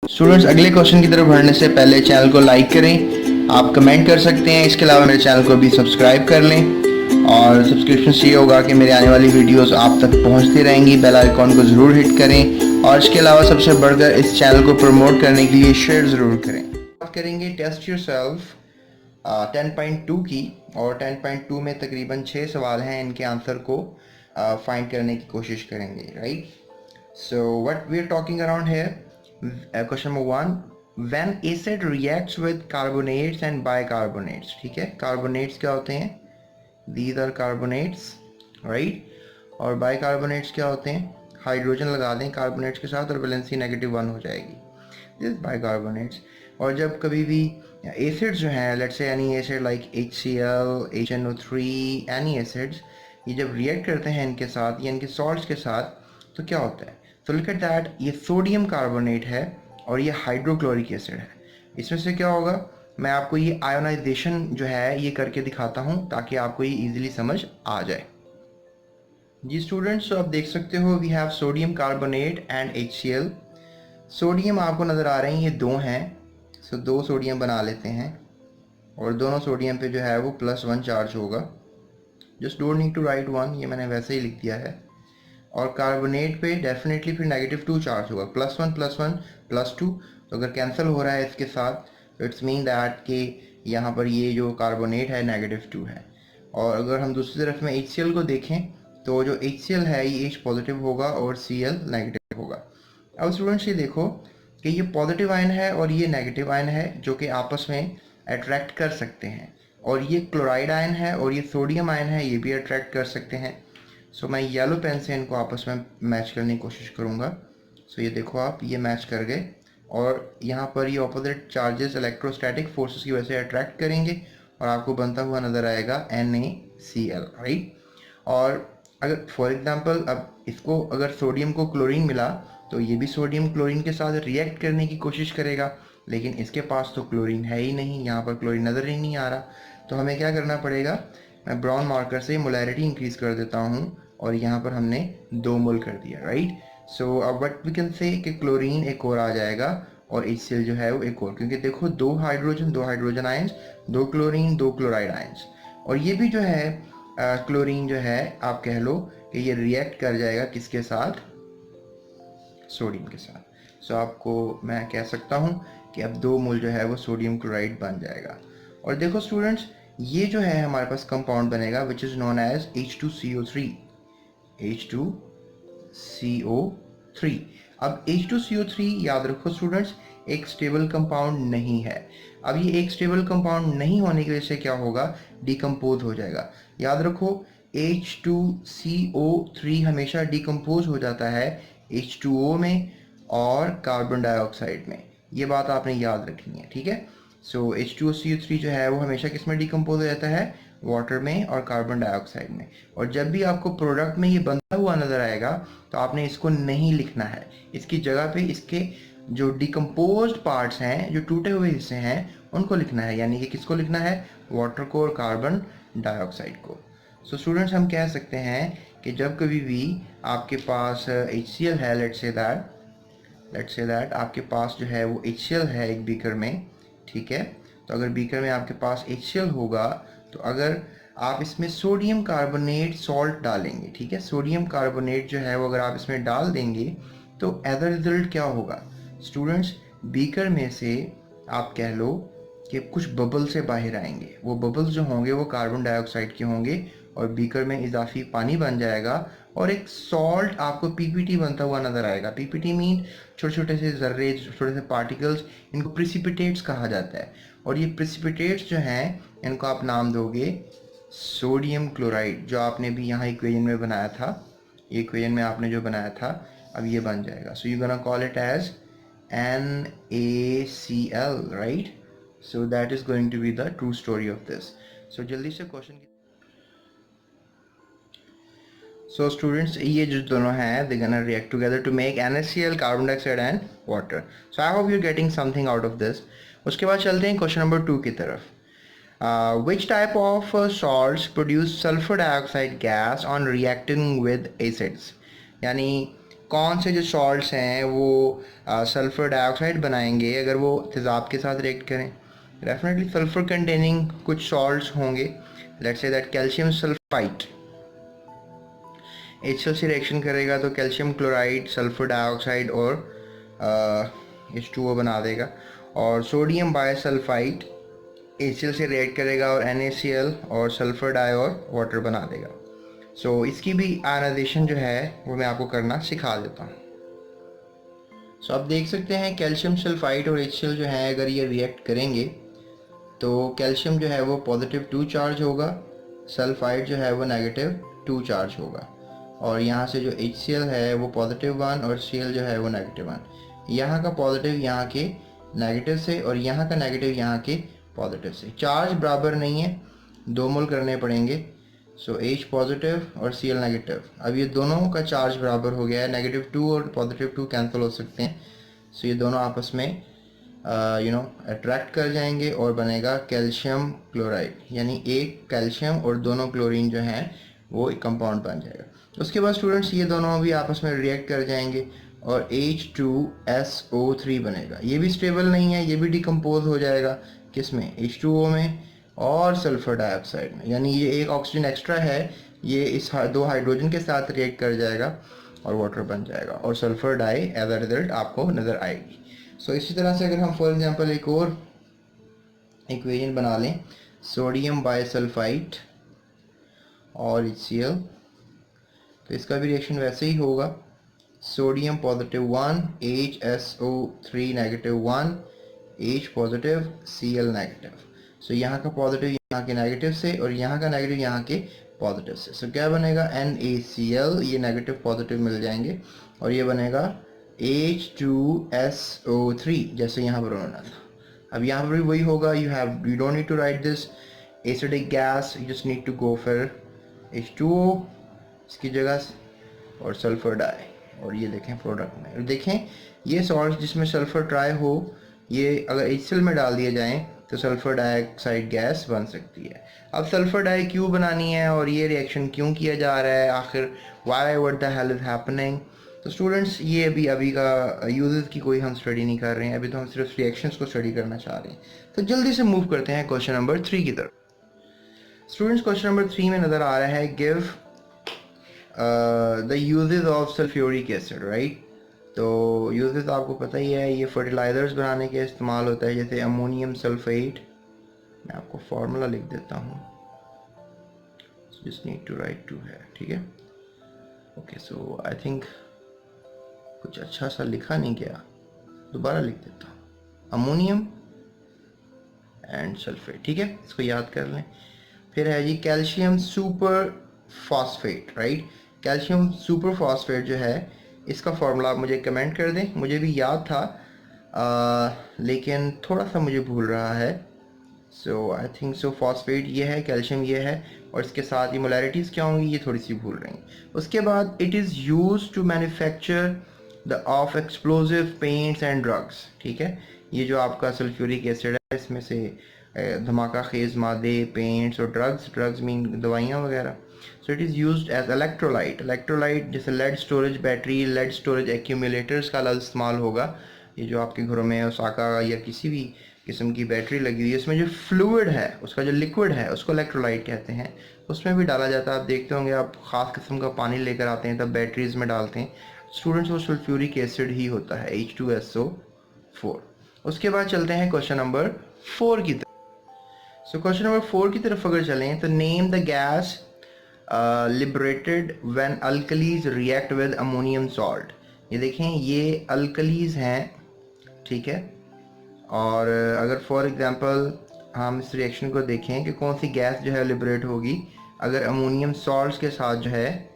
Students, अगले question की तरफ बढ़ने से पहले चैनल को लाइक करें, आप कमेंट कर सकते हैं। इसके अलावा मेरे चैनल को भी सब्सक्राइब कर लें और सब्सक्रिप्शन से ये होगा कि मेरे आने वाली वीडियोस आप तक पहुंचती रहेंगी। बेल आइकॉन को ज़रूर हिट करें और इसके अलावा सबसे बढ़कर इस चैनल को प्रमोट करने के लिए शेयर ज़रूर करें। बात करेंगे टेस्ट योरसेल्फ 10.2 की, और 10.2 में तकरीबन 6 सवाल हैं। इनके आंसर को फाइंड करने की कोशिश करेंगे, right. So what we are talking around here, question number 1, when acid reacts with carbonates and bicarbonates. ठीक है, कार्बोनेट्स क्या होते हैं? These are carbonates, right. और बाइकार्बोनेट्स क्या होते हैं? हाइड्रोजन लगा दें कार्बोनेट्स के साथ और वैलेंसी -1 हो जाएगी, दिस बाइकार्बोनेट्स। और जब कभी भी एसिड्स जो हैं, let's say any acid like HCl, HNO3, any acids, ये जब रिएक्ट करते हैं इनके साथ या इनके सॉल्ट्स के साथ तो क्या होता है? तो लुक एट दैट, ये सोडियम कार्बोनेट है और ये हाइड्रोक्लोरिक एसिड है। इसमें से क्या होगा, मैं आपको ये आयोनाइजेशन जो है ये करके दिखाता हूँ ताकि आपको ये इजीली समझ आ जाए। जी स्टूडेंट्स, तो आप देख सकते हो we have sodium carbonate and HCl। Sodium आपको नज़र आ रहे हैं, ये 2 हैं। सो 2 सोडियम बना लेते हैं और दोनों सोडियम पे जो है वो +1 चार्ज होगा। Just don't need to write 1, ये मैंने वैसे ही लिख दिया है। और कार्बोनेट पे डेफिनेटली फिर -2 चार्ज होगा, +1 +1 +2। तो अगर कैंसिल हो रहा है इसके साथ तो इट्स मीन दैट कि यहाँ पर ये जो कार्बोनेट है -2 है। और अगर हम दूसरी तरफ में HCl को देखें तो जो HCl है ये H पॉजिटिव होगा और Cl नेगेटिव होगा। अब स्टूडेंट्स ये देखो कि ये पॉजिटिव आयन है और ये नेगेटिव आयन है जो कि आपस में अट्रैक्ट कर सकते हैं, और ये क्लोराइड आयन है और ये सोडियम आयन है, ये भी अट्रैक्ट कर सकते हैं। सो मैं येलो पेन से इनको आपस में मैच करने की कोशिश करूँगा। सो ये देखो आप, ये मैच कर गए और यहाँ पर ये ऑपोजिट चार्जेस इलेक्ट्रोस्टैटिक फोर्सेस की वजह से अट्रैक्ट करेंगे और आपको बनता हुआ नज़र आएगा NaCl, राइट। और अगर फॉर एग्जांपल अब इसको, अगर सोडियम को क्लोरीन मिला तो ये भी सोडियम क्लोरीन के साथ रिएक्ट करने की कोशिश करेगा, लेकिन इसके पास तो क्लोरीन है ही नहीं, यहाँ पर क्लोरीन नज़र ही नहीं आ रहा। तो हमें क्या करना पड़ेगा, मैं ब्राउन मार्कर से मोलैरिटी इंक्रीज कर देता हूँ और यहाँ पर हमने 2 मोल कर दिया, राइट। सो अब व्हाट वी कैन से कि क्लोरीन एक और आ जाएगा और HCl जो है वो एक और, क्योंकि देखो 2 hydrogen ions, 2 chlorine, 2 chloride ions. और ये भी जो है क्लोरीन जो है आप कह लो कि ये रिएक्ट कर जाएगा किसके साथ? सोडियम के साथ। सो आपको मैं कह सकता हूँ कि अब 2 मोल जो है वो सोडियम क्लोराइड बन जाएगा। और देखो स्टूडेंट्स, ये जो है हमारे पास कंपाउंड बनेगा which is known as H2CO3। H2CO3। अब H2CO3 याद रखो स्टूडेंट्स, एक स्टेबल कंपाउंड नहीं है। अब ये एक स्टेबल कंपाउंड नहीं होने की वजह से क्या होगा, डिकम्पोज हो जाएगा। याद रखो H2CO3 हमेशा डिकम्पोज हो जाता है H2O में और कार्बन डाइऑक्साइड में, ये बात आपने याद रखनी है, ठीक है। सो H2CO3 जो है वो हमेशा किस में डिकम्पोज हो जाता है? वाटर में और कार्बन डाइऑक्साइड में। और जब भी आपको प्रोडक्ट में ये बनता हुआ नज़र आएगा तो आपने इसको नहीं लिखना है, इसकी जगह पे इसके जो डिकम्पोज्ड पार्ट्स हैं, जो टूटे हुए हिस्से हैं, उनको लिखना है। यानी कि किसको लिखना है? वाटर को और कार्बन डाइऑक्साइड को। सो स्टूडेंट्स, हम कह सकते हैं कि जब कभी भी आपके पास HCl है, लेट्स से दैट आपके पास जो है वो HCl है एक बीकर में, ठीक है। तो अगर बीकर में आपके पास HCl होगा तो अगर आप इसमें सोडियम कार्बोनेट सॉल्ट डालेंगे, ठीक है, सोडियम कार्बोनेट जो है वो अगर आप इसमें डाल देंगे तो एज अ रिजल्ट क्या होगा स्टूडेंट्स, बीकर में से आप कह लो कि कुछ बबल से बाहर आएंगे। वो बबल्स जो होंगे वो कार्बन डाइऑक्साइड के होंगे और बीकर में इजाफी पानी बन जाएगा और एक सॉल्ट आपको PPT बनता हुआ नज़र आएगा। PPT मीन छोटे छोटे से जर्रे, छोटे से पार्टिकल्स, इनको प्रिसिपिटेट्स कहा जाता है। और ये प्रिसिपिटेट्स जो हैं इनको आप नाम दोगे सोडियम क्लोराइड, जो आपने भी यहाँ इक्वेशन में बनाया था, इक्वेशन में आपने जो बनाया था अब ये बन जाएगा। So you gonna call it as NaCl, right. So that is going to be the true story of this. सो जल्दी से क्वेश्चन की, सो स्टूडेंट्स ये जो दोनों हैं they gonna react together to make NaCl, carbon dioxide and water. So I hope you are getting something out of this. उसके बाद चलते हैं क्वेश्चन नंबर 2 की तरफ। Which type of salts produce sulfur dioxide gas on reacting with acids? यानी कौन से जो सॉल्ट्स हैं वो सल्फ़र डाइऑक्साइड बनाएंगे अगर वो तेज़ाब के साथ रिएक्ट करें? डेफिनेटली सल्फ़र कंटेनिंग कुछ सॉल्ट्स होंगे। Let's say that calcium sulphide HCl से रिएक्शन करेगा तो कैल्शियम क्लोराइड, सल्फ़र डाइऑक्साइड और H2O बना देगा। और सोडियम बाइसल्फाइड HCl से रिएक्ट करेगा और NaCl और सल्फ़र डाई और वाटर बना देगा। सो इसकी भी आयनाइजेशन जो है वो मैं आपको करना सिखा देता हूँ। सो आप देख सकते हैं कैल्शियम सल्फाइड और HCl जो है अगर ये रिएक्ट करेंगे तो कैल्शियम जो है वो +2 चार्ज होगा, सल्फाइड जो है वो -2 चार्ज होगा, और यहाँ से जो HCl है वो +1 और Cl जो है वो -1। यहाँ का पॉजिटिव यहाँ के नेगेटिव से और यहाँ का नेगेटिव यहाँ के पॉजिटिव से। चार्ज बराबर नहीं है, 2 मोल करने पड़ेंगे। सो H पॉजिटिव और Cl नेगेटिव। अब ये दोनों का चार्ज बराबर हो गया है, -2 और +2 कैंसिल हो सकते हैं। सो ये दोनों आपस में अट्रैक्ट कर जाएंगे और बनेगा कैल्शियम क्लोराइड, यानी एक कैल्शियम और दोनों क्लोरीन जो हैं वो एक कंपाउंड बन जाएगा। उसके बाद स्टूडेंट्स ये दोनों भी आपस में रिएक्ट कर जाएंगे और H2SO3 बनेगा। ये भी स्टेबल नहीं है, ये भी डिकम्पोज हो जाएगा किस में? H2O में और सल्फ़र डाइऑक्साइड में, यानी ये एक ऑक्सीजन एक्स्ट्रा है, ये इस 2 हाइड्रोजन के साथ रिएक्ट कर जाएगा और वाटर बन जाएगा और sulphur di as a result आपको नज़र आएगी। सो इसी तरह से अगर हम फॉर एग्जांपल एक और इक्वेशन बना लें, सोडियम बाइसल्फाइड और HCl, तो इसका भी रिएक्शन वैसे ही होगा। Sodium +1 HSO3 -1 H positive Cl negative. So यहाँ का पॉजिटिव यहाँ के नेगेटिव से और यहाँ का नेगेटिव यहाँ के पॉजिटिव से। सो क्या बनेगा? NaCl, ये नेगेटिव पॉजिटिव मिल जाएंगे और ये बनेगा H2SO3 जैसे यहाँ पर होना था। अब यहाँ पर भी वही होगा, you don't need to write this acidic gas, you just need to go for H2O इसकी जगह और सल्फ़र डाई। और ये देखें प्रोडक्ट में, देखें ये सॉल्ट जिसमें सल्फ़र ट्राई हो, ये अगर HCl में डाल दिए जाएं तो सल्फ़र डाइऑक्साइड गैस बन सकती है। अब सल्फ़र डाई क्यों बनानी है और ये रिएक्शन क्यों किया जा रहा है आखिर, why what the hell is happening? तो स्टूडेंट्स ये अभी का यूजेस की कोई हम स्टडी नहीं कर रहे हैं, अभी तो हम सिर्फ रिएक्शंस को स्टडी करना चाह रहे हैं। तो जल्दी से मूव करते हैं क्वेश्चन नंबर 3 की तरफ। स्टूडेंट्स क्वेश्चन नंबर 3 में नज़र आ रहा है give the uses of sulphuric acid, right. तो यूजेस आपको पता ही है, ये फर्टिलाइजर्स बनाने के इस्तेमाल होता है, जैसे अमोनियम सल्फेट। मैं आपको फार्मूला लिख देता हूँ, जस्ट नीड टू राइट 2 है, ठीक है। ओके, सो आई थिंक कुछ अच्छा सा लिखा नहीं गया, दोबारा लिख देता हूँ, अमोनियम एंड सल्फेट, ठीक है, इसको याद कर लें। फिर है जी calcium super phosphate, right. Calcium super phosphate जो है इसका फार्मूला आप मुझे कमेंट कर दें, मुझे भी याद था लेकिन थोड़ा सा मुझे भूल रहा है। सो आई थिंक सो फॉस्फेट ये है, कैल्शियम ये है, और इसके साथ ये मोलैरिटीज़ क्या होंगी ये थोड़ी सी भूल रही हैं। उसके बाद it is use to manufacture the of explosive paints and drugs, ठीक है। ये जो आपका सल्फ्यूरिक एसिड है इसमें से धमाका खेज मादे, पेंट्स और ड्रग्स मीन दवाइयाँ वगैरह। So it is used as electrolyte जैसे lead storage battery, lead storage accumulators का लफ्ज़ इस्तेमाल होगा। ये जो आपके घरों में ओसाका या किसी भी किस्म की बैटरी लगी हुई है, इसमें जो फ्लूइड है उसका जो लिक्विड है उसको इलेक्ट्रोलाइट कहते हैं, उसमें भी डाला जाता है। आप देखते होंगे आप ख़ास किस्म का पानी लेकर आते हैं तब बैटरीज में डालते हैं स्टूडेंट्स, वो सल्फ्यूरिक एसिड ही होता है, H2SO4। उसके बाद चलते हैं क्वेश्चन नंबर 4 की तरफ। सो क्वेश्चन नंबर 4 की तरफ अगर चलें तो name the gas liberated when alkalis react with ammonium salt. ये देखें ये अल्कलीज हैं, ठीक है। और अगर फॉर एग्जांपल हम इस रिएक्शन को देखें कि कौन सी गैस जो है लिबरेट होगी अगर अमोनियम सॉल्ट्स के साथ जो है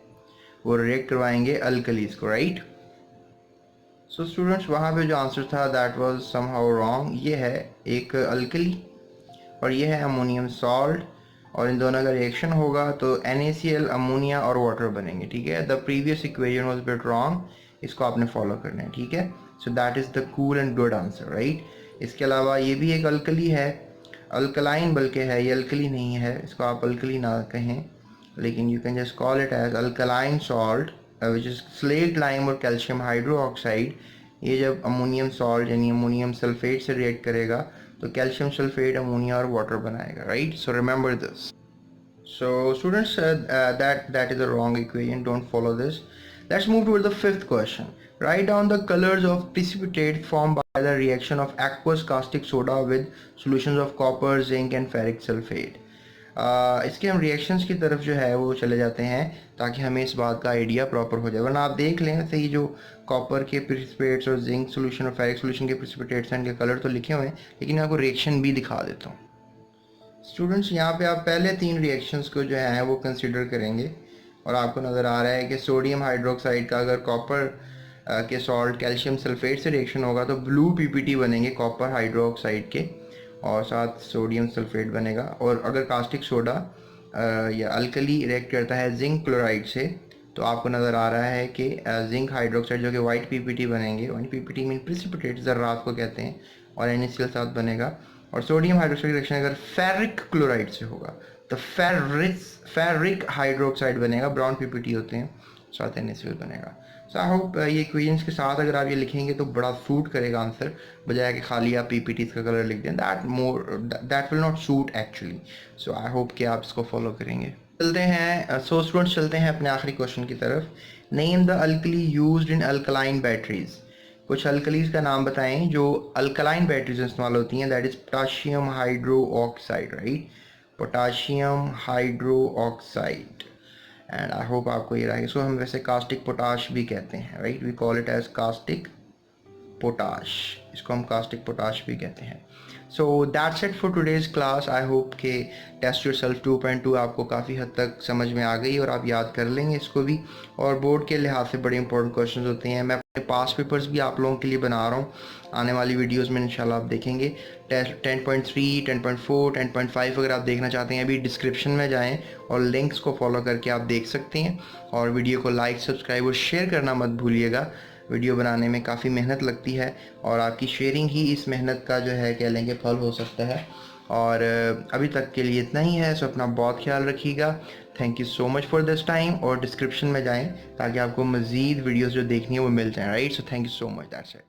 वो रिएक्ट करवाएंगे अल्कलीज को, राइट। सो स्टूडेंट्स वहाँ पे जो आंसर था दैट वाज समहाउ रॉन्ग। ये है एक अल्कली और ये है अमोनियम सॉल्ट, और इन दोनों का रिएक्शन होगा तो NaCl अमोनिया और वाटर बनेंगे, ठीक है। The previous equation was bit wrong, इसको आपने फॉलो करना है, ठीक है। So that is the cool and good answer, right. इसके अलावा ये भी एक अल्कली है, अल्कलाइन बल्कि है, ये अल्कली नहीं है, इसको आप अल्कली ना कहें लेकिन you can just call it as alkaline salt, which is slaked lime और कैल्शियम हाइड्रोक्साइड, ये जब अमोनियम सॉल्ट यानी अमोनियम सल्फेट से रिएक्ट करेगा तो कैल्शियम सल्फेट अमोनिया और वाटर बनाएगा, right? So remember this. So students, that is a wrong equation. Don't follow this. Let's move toward the fifth question. Write down the colors of precipitate formed by the reaction of aqueous caustic soda with solutions of copper, zinc and ferric sulfate. इसके हम reactions की तरफ जो है वो चले जाते हैं ताकि हमें इस बात का आइडिया प्रॉपर हो जाए, वरना आप देख लें वैसे ही जो कॉपर के प्रिसिपिटेट्स और जिंक सोल्यूशन और फेरिक सोल्यूशन के प्रिसिपिटेट्स हैं, इनके कलर तो लिखे हुए हैं, लेकिन मैं आपको रिएक्शन भी दिखा देता हूँ. स्टूडेंट्स, यहाँ पे आप पहले 3 रिएक्शंस को जो है वो कंसिडर करेंगे और आपको नज़र आ रहा है कि सोडियम हाइड्रोक्साइड का अगर कॉपर के सॉल्ट कैल्शियम सल्फेट से रिएक्शन होगा तो ब्लू पीपीटी बनेंगे कॉपर हाइड्रोक्साइड के और साथ सोडियम सल्फेट बनेगा. और अगर कास्टिक सोडा या अल्कली रिएक्ट करता है जिंक क्लोराइड से तो आपको नज़र आ रहा है कि जिंक हाइड्रोक्साइड जो कि वाइट पीपीटी बनेंगे. वाइट पीपीटी मीन प्रिसिपिटेट ज़र्रात को कहते हैं और NaCl साथ बनेगा. और सोडियम हाइड्रोक्साइड रिएक्शन अगर फेरिक क्लोराइड से होगा तो फेरिक हाइड्रोक्साइड बनेगा, ब्राउन पीपीटी होते हैं, साथ NaCl बनेगा. सो आई होप ये इक्वेशंस के साथ अगर आप ये लिखेंगे तो बड़ा सूट करेगा आंसर, बजाय कि खाली आप पीपीटी का कलर लिख दें. That will not suit actually. So I hope कि आप इसको फॉलो करेंगे. चलते हैं स्टूडेंट्स, चलते हैं अपने आखिरी क्वेश्चन की तरफ. Name the alkali used in alkaline batteries. कुछ अल्कलीज का नाम बताएं जो अल्कलाइन बैटरीज में इस्तेमाल होती हैं. That is potassium hydro oxide, right? Potassium hydro oxide. And I hope आपको ये रहा. इसको हम वैसे कास्टिक पोटाश भी कहते हैं, right? We call it as caustic potash. इसको हम कास्टिक पोटाश भी कहते हैं. So that's it for today's class. I hope के टेस्ट योरसेल्फ 2.2 आपको काफ़ी हद तक समझ में आ गई और आप याद कर लेंगे इसको भी. और बोर्ड के लिहाज से बड़े इंपॉर्टेंट क्वेश्चन होते हैं. मैं अपने पास पेपर्स भी आप लोगों के लिए बना रहा हूँ, आने वाली वीडियोस में इंशाल्लाह आप देखेंगे. 10.3, 10.4, 10.5 अगर आप देखना चाहते हैं अभी डिस्क्रिप्शन में जाएँ और लिंक्स को फॉलो करके आप देख सकते हैं. और वीडियो को लाइक, सब्सक्राइब और शेयर करना मत भूलिएगा. वीडियो बनाने में काफ़ी मेहनत लगती है और आपकी शेयरिंग ही इस मेहनत का जो है कह लेंगे फल हो सकता है. और अभी तक के लिए इतना ही है. सो अपना बहुत ख्याल रखिएगा. Thank you so much for this time. और डिस्क्रिप्शन में जाएं ताकि आपको मज़ीद वीडियोस जो देखनी है वो मिल जाए, right? So thank you so much. That's it.